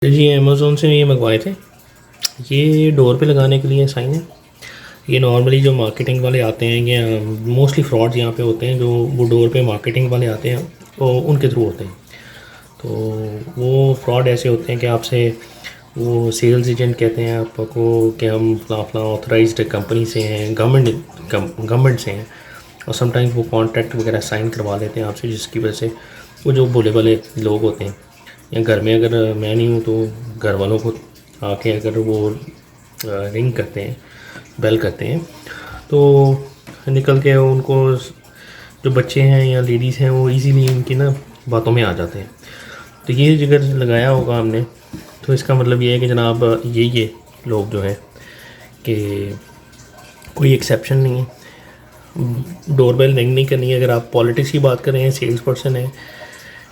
जी Amazon से ये मंगवाए थे। ये डोर पे लगाने के लिए साइन है। ये नॉर्मली जो मार्केटिंग वाले आते हैं या मोस्टली फ्रॉड्स यहाँ पे होते हैं, जो वो डोर पे मार्केटिंग वाले आते हैं तो उनके थ्रू होते हैं। तो वो फ्रॉड ऐसे होते हैं कि आपसे वो सेल्स एजेंट कहते हैं आपको कि हम फलां फलां ऑथराइज्ड कंपनी से हैं, गवर्नमेंट से हैं, और समटाइम्स वो कॉन्ट्रैक्ट वगैरह साइन करवा लेते हैं आपसे, जिसकी वजह से वो जो भोले भाले लोग होते हैं, या घर में अगर मैं नहीं हूँ तो घर वालों को आके अगर वो रिंग करते हैं, बेल करते हैं, तो निकल के उनको जो बच्चे हैं या लेडीज़ हैं वो इजीली इनकी ना बातों में आ जाते हैं। तो ये अगर लगाया होगा हमने तो इसका मतलब ये है कि जनाब ये लोग जो हैं कि कोई एक्सेप्शन नहीं है, डोरबेल रिंग नहीं करनी है। अगर आप पॉलिटिक्स की बात कर रहे हैं, सेल्स पर्सन है,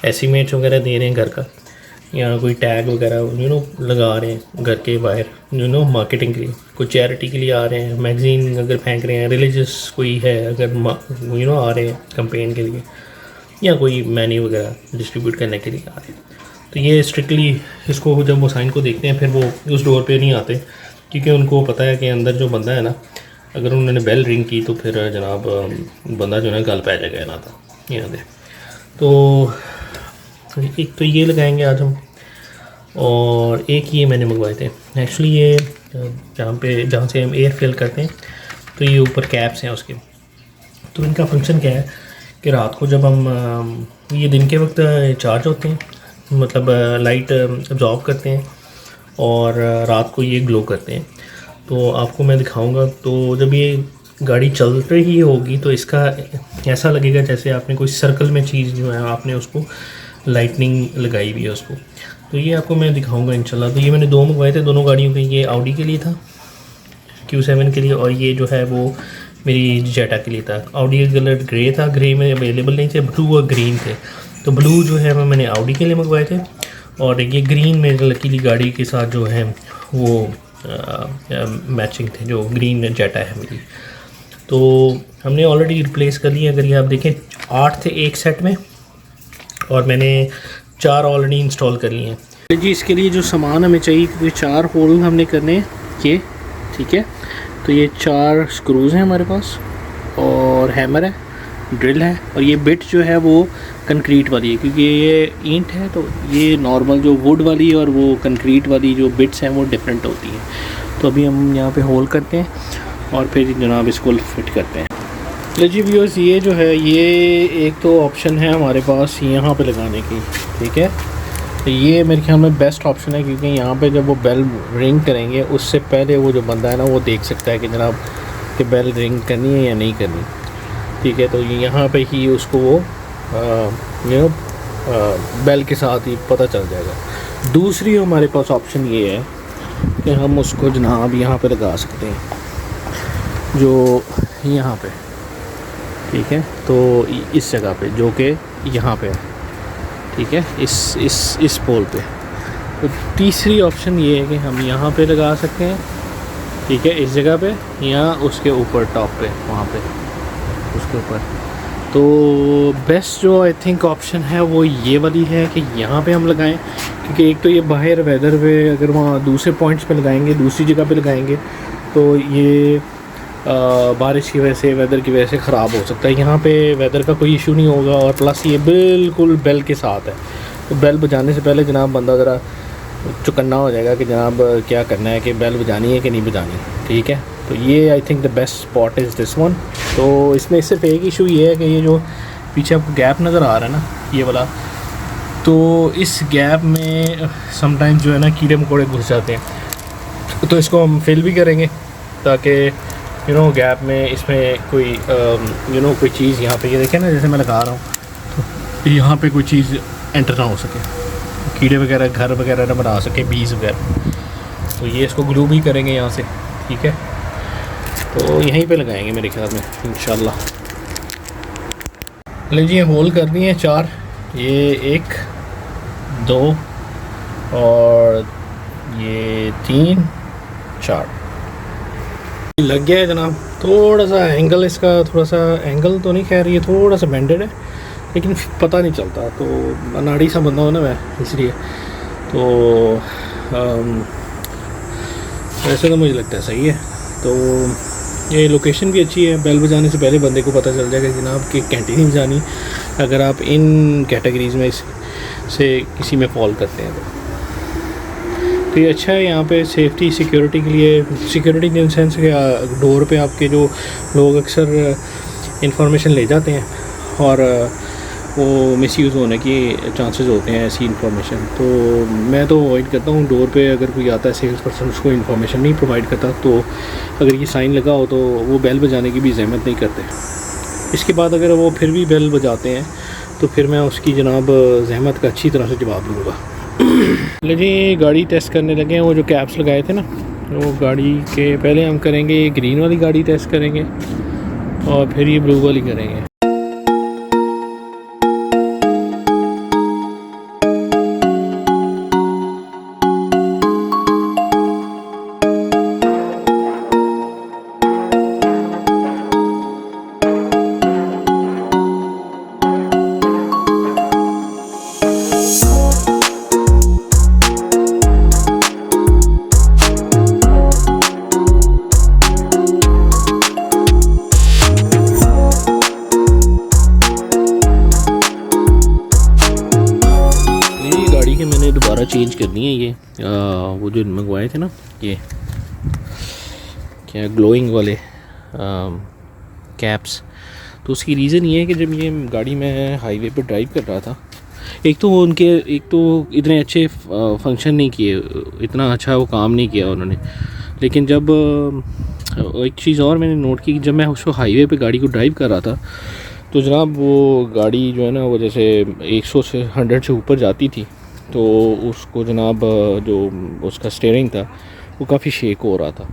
एस्टीमेट्स वगैरह दे रहे हैं घर का, या कोई टैग वगैरह लगा रहे हैं घर के बाहर मार्केटिंग के लिए, कोई चैरिटी के लिए आ रहे हैं, मैगज़ीन अगर फेंक रहे हैं, रिलीजियस कोई है अगर आ रहे हैं कैंपेन के लिए, या कोई मेन्यू वगैरह डिस्ट्रीब्यूट करने के लिए आ रहे हैं, तो ये स्ट्रिक्टली इसको जब वो साइन को देखते हैं फिर वो उस डोर पे नहीं आते, क्योंकि उनको पता है कि अंदर जो बंदा है ना, अगर उन्होंने बेल रिंग की तो फिर जनाब बंदा जो है गल पै जाएगा ना था यहाँ दे। तो एक तो ये लगाएंगे आज हम, और एक ये मैंने मंगवाए थे एक्चुअली। ये जहाँ से हम एयर फिल करते हैं तो ये ऊपर कैप्स हैं उसके। तो इनका फंक्शन क्या है कि रात को जब हम ये दिन के वक्त चार्ज होते हैं, मतलब लाइट अब्जॉर्ब करते हैं, और रात को ये ग्लो करते हैं। तो आपको मैं दिखाऊंगा। तो जब ये गाड़ी चल रही होगी तो इसका ऐसा लगेगा जैसे आपने कोई सर्कल में चीज़ जो है आपने उसको लाइटनिंग लगाई हुई है उसको। तो ये आपको मैं दिखाऊंगा इंशाल्लाह। तो ये मैंने दो मंगवाए थे दोनों गाड़ियों के। ये ऑडी के लिए था, Q7 के लिए, और ये जो है वो मेरी जेटा के लिए था। ऑडी का कलर ग्रे था, ग्रे में अवेलेबल नहीं थे, ब्लू और ग्रीन थे। तो ब्लू जो है वो मैंने ऑडी के लिए मंगवाए थे, और ये ग्रीन मेरे लकीली गाड़ी के साथ जो है वो मैचिंग थे, जो ग्रीन जेटा है मेरी। तो हमने ऑलरेडी रिप्लेस कर लिए। अगर ये आप देखें 8 थे एक सेट में, और मैंने 4 ऑलरेडी इंस्टॉल कर लिए हैं जी। इसके लिए जो सामान हमें चाहिए, क्योंकि 4 होल हमने करने हैं ये, ठीक है। तो ये 4 स्क्रूज़ हैं हमारे पास, और हैमर है, ड्रिल है, और ये बिट जो है वो कंक्रीट वाली है, क्योंकि ये ईंट है। तो ये नॉर्मल जो वुड वाली और वो कंक्रीट वाली जो बिट्स हैं वो डिफरेंट होती हैं। तो अभी हम यहाँ पे होल करते हैं और फिर जनाब इसको फिट करते हैं। जी व्यूअर्स, ये जो है ये एक तो ऑप्शन है हमारे पास यहाँ पे लगाने की, ठीक है। तो ये मेरे ख्याल में बेस्ट ऑप्शन है, क्योंकि यहाँ पे जब वो बेल रिंग करेंगे उससे पहले वो जो बंदा है ना वो देख सकता है कि जनाब कि बेल रिंग करनी है या नहीं करनी, ठीक है। तो यहाँ पे ही उसको वो बेल के साथ ही पता चल जाएगा। दूसरी हमारे पास ऑप्शन ये है कि हम उसको जनाब यहाँ पे लगा सकते हैं, जो यहाँ पे, ठीक है। तो इस जगह पे जो कि यहाँ पे है, ठीक है, इस पोल पे। तो तीसरी ऑप्शन ये है कि हम यहाँ पे लगा सकते हैं, ठीक है, इस जगह पे, या उसके ऊपर टॉप पे, वहाँ पे उसके ऊपर। तो बेस्ट जो आई थिंक ऑप्शन है वो ये वाली है कि यहाँ पे हम लगाएं, क्योंकि एक तो ये बाहर वेदर पे अगर वहाँ दूसरे पॉइंट्स पे लगाएंगे, दूसरी जगह पे लगाएंगे, तो ये बारिश की वजह से, वेदर की वजह से ख़राब हो सकता है। यहाँ पे वेदर का कोई इशू नहीं होगा, और प्लस ये बिल्कुल बेल के साथ है। तो बेल बजाने से पहले जनाब बंदा ज़रा चौकन्ना हो जाएगा कि जनाब क्या करना है, कि बेल बजानी है कि नहीं बजानी, ठीक है। तो ये I think the best spot is this one. तो इसमें सिर्फ एक इशू ये है कि ये जो पीछे आपको गैप नज़र आ रहा है ना, ये वाला, तो इस गैप में समटाइम्स जो है ना कीड़े मकोड़े घुस जाते हैं। तो इसको हम फिल भी करेंगे ताकि गैप में इसमें कोई कोई चीज़ यहाँ पे, ये देखें ना जैसे मैं लगा रहा हूँ, तो यहाँ पे कोई चीज़ एंटर ना हो सके, कीड़े वगैरह घर वगैरह ना बना सके, बीज वगैरह। तो ये इसको ग्लू भी करेंगे यहाँ से, ठीक है। तो यहीं पे लगाएंगे मेरे ख्याल में इंशाल्लाह। लीजिए होल कर दिए हैं 4, ये 1 2 और ये 3 4 लग गया है जनाब। थोड़ा सा एंगल इसका, थोड़ा सा एंगल तो नहीं, खैर ये थोड़ा सा बेंडेड है, लेकिन पता नहीं चलता। तो अनाड़ी सा बंदा हो ना मैं, इसलिए तो वैसे तो मुझे लगता है सही है। तो ये लोकेशन भी अच्छी है, बेल बजाने से पहले बंदे को पता चल जाएगा कि जनाब कि घंटी नहीं बजानी अगर आप इन कैटेगरीज़ में से किसी में फॉल करते हैं तो ये अच्छा है। यहाँ पे सेफ्टी सिक्योरिटी के लिए, सिक्योरिटी इन सेंस के डोर पे आपके जो लोग अक्सर इंफॉर्मेशन ले जाते हैं और वो मिसयूज़ होने की चांसेस होते हैं ऐसी इंफॉर्मेशन। तो मैं तो अवॉइड करता हूँ डोर पे अगर कोई आता है सेल्स पर्सन उसको इन्फॉर्मेशन नहीं प्रोवाइड करता, तो अगर ये साइन लगा हो तो वो बेल बजाने की भी ज़हमत नहीं करते। इसके बाद अगर वो फिर भी बेल बजाते हैं तो फिर मैं उसकी जनाब ज़हमत का अच्छी तरह से जवाब दूँगा। लेकिन गाड़ी टेस्ट करने लगे हैं, वो जो कैप्स लगाए थे ना, वो गाड़ी के पहले हम करेंगे ग्रीन वाली गाड़ी टेस्ट करेंगे और फिर ये ब्लू वाली करेंगे। दोबारा चेंज करनी है ये वो जो मंगवाए थे ना, ये क्या ग्लोइंग वाले कैप्स। तो उसकी रीज़न ये है कि जब ये गाड़ी मैं हाईवे पर ड्राइव कर रहा था, एक तो इतने अच्छे फंक्शन नहीं किए, इतना अच्छा वो काम नहीं किया उन्होंने। लेकिन जब एक चीज़ और मैंने नोट की कि जब मैं उसको हाईवे पे गाड़ी को ड्राइव कर रहा था तो जनाब वो गाड़ी जो है ना वो जैसे 100 से 100 से ऊपर जाती थी तो उसको जनाब जो उसका स्टीयरिंग था वो काफ़ी शेक हो रहा था।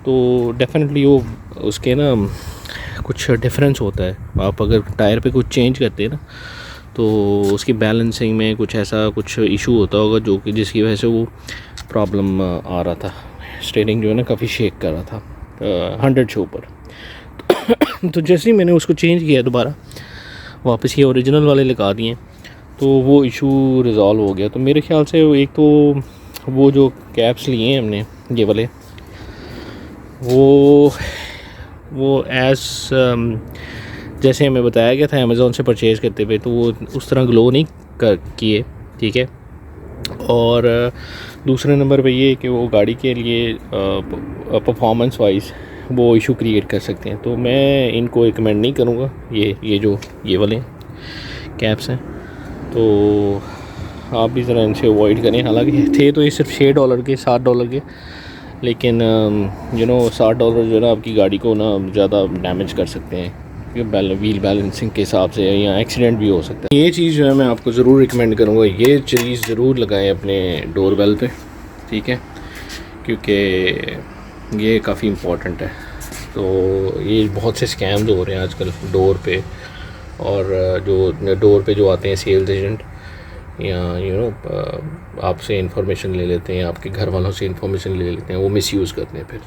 तो डेफिनेटली वो उसके ना कुछ डिफरेंस होता है। आप अगर टायर पे कुछ चेंज करते हैं ना तो उसकी बैलेंसिंग में कुछ ऐसा कुछ इशू होता होगा जो कि जिसकी वजह से वो प्रॉब्लम आ रहा था। स्टीयरिंग जो है ना काफ़ी शेक कर रहा था 100 से ऊपर। तो जैसे ही मैंने उसको चेंज किया दोबारा वापस ये ओरिजिनल वाले लगा दिए तो वो इशू रिज़ॉल्व हो गया। तो मेरे ख्याल से एक तो वो जो कैप्स लिए हैं हमने ये वाले वो जैसे हमें बताया गया था अमेज़ॉन से परचेज़ करते हुए तो वो उस तरह ग्लो नहीं किए, ठीक है। और दूसरे नंबर पे ये कि वो गाड़ी के लिए परफॉर्मेंस वाइज वो इशू क्रिएट कर सकते हैं। तो मैं इनको रिकमेंड नहीं करूँगा। ये वाले कैप्स हैं तो आप भी ज़रा इनसे अवॉइड करें। हालांकि थे तो ये सिर्फ $6 के, $7 के, लेकिन $60 जो है ना आपकी गाड़ी को ना ज़्यादा डैमेज कर सकते हैं व्हील बैलेंसिंग के हिसाब से, या एक्सीडेंट भी हो सकता है। ये चीज़ जो है मैं आपको ज़रूर रिकमेंड करूँगा, ये चीज़ ज़रूर लगाएं अपने डोर बेल पे, ठीक है, क्योंकि ये काफ़ी इम्पोर्टेंट है। तो ये बहुत से स्कैम्स हो रहे हैं आजकल डोर पे, और जो डोर पे जो आते हैं सेल्स एजेंट या आपसे इंफॉर्मेशन ले लेते हैं, आपके घर वालों से इंफॉर्मेशन ले लेते हैं, वो मिसयूज़ करते हैं फिर।